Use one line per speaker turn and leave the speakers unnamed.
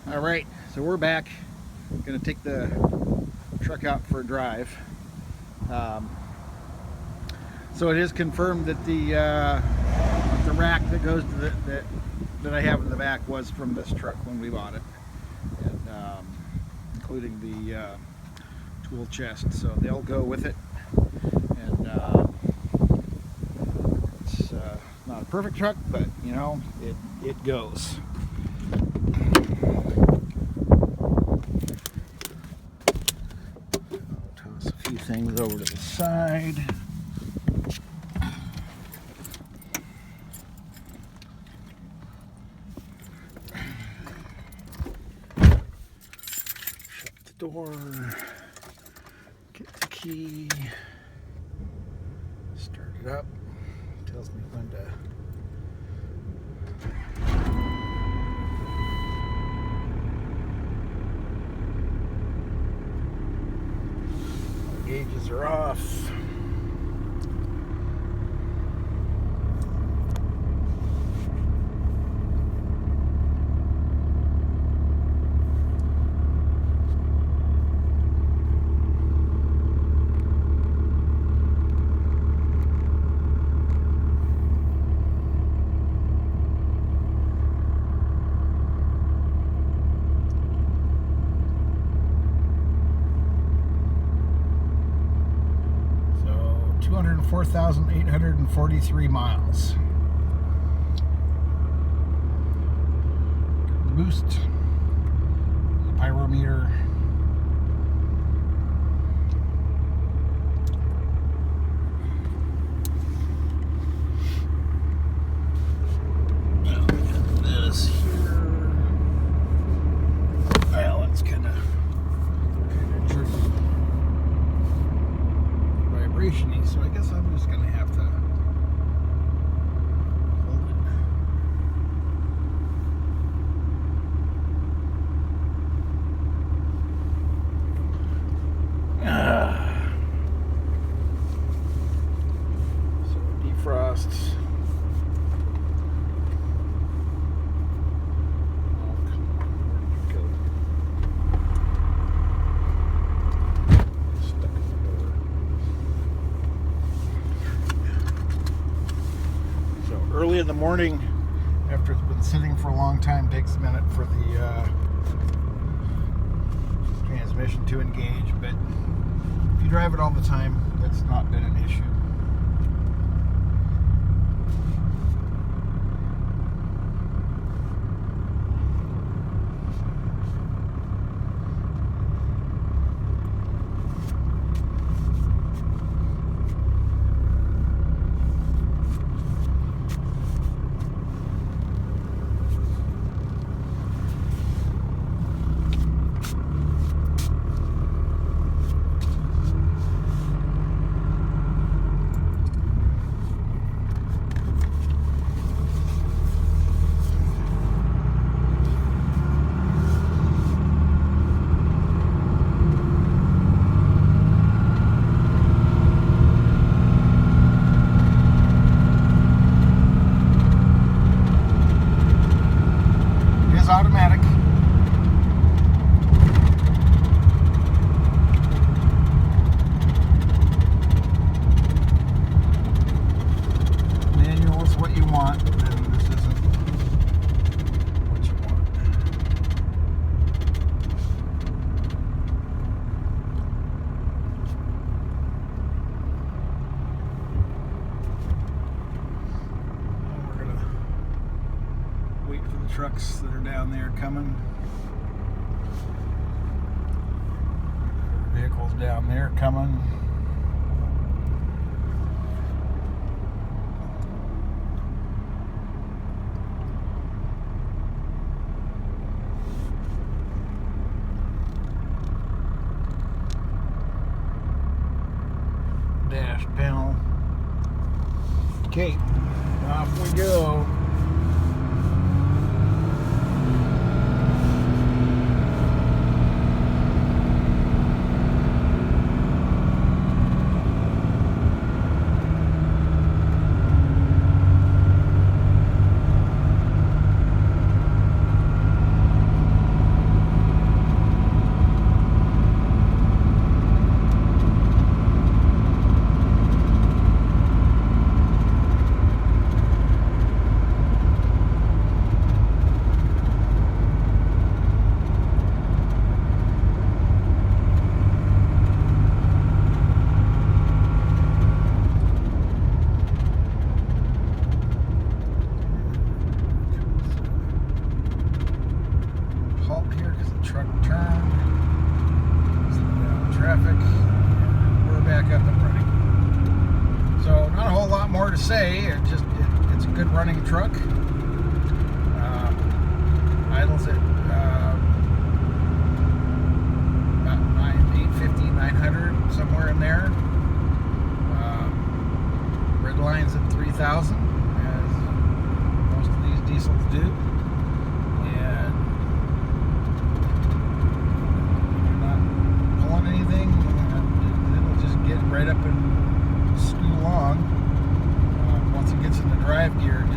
All right, so we're back. Going to take the truck out for a drive. Um, so it is confirmed that the rack that goes to that I have in the back was from this truck when we bought it, and including the tool chest. So they'll go with it, and it's not a perfect truck, but you know it goes. Toss a few things over to the side. Shut the door. Get the key. Start it up. Tells me when to. Gauges are off. So 204,843 miles. The boost, the pyrometer. This here. Well, it's kind of jerky, vibration-y, so I guess I'm just gonna have to hold it. So defrosts. Oh, come on, where did it go? Stuck in the door. So early in the morning, after it's been sitting for a long time, takes a minute for the transmission to engage, but if you drive it all the time, that's not been an issue. It is automatic. Manual is what you want, and this isn't what you want. And we're gonna wait for the trucks that are down there coming. Vehicles down there coming. Dash panel. Okay, off we go. running truck. Idles at about 850, 900, somewhere in there. Red line's at 3,000, as most of these diesels do. And you're not pulling anything, it'll just get right up and scoot along. Once it gets in the drive gear, it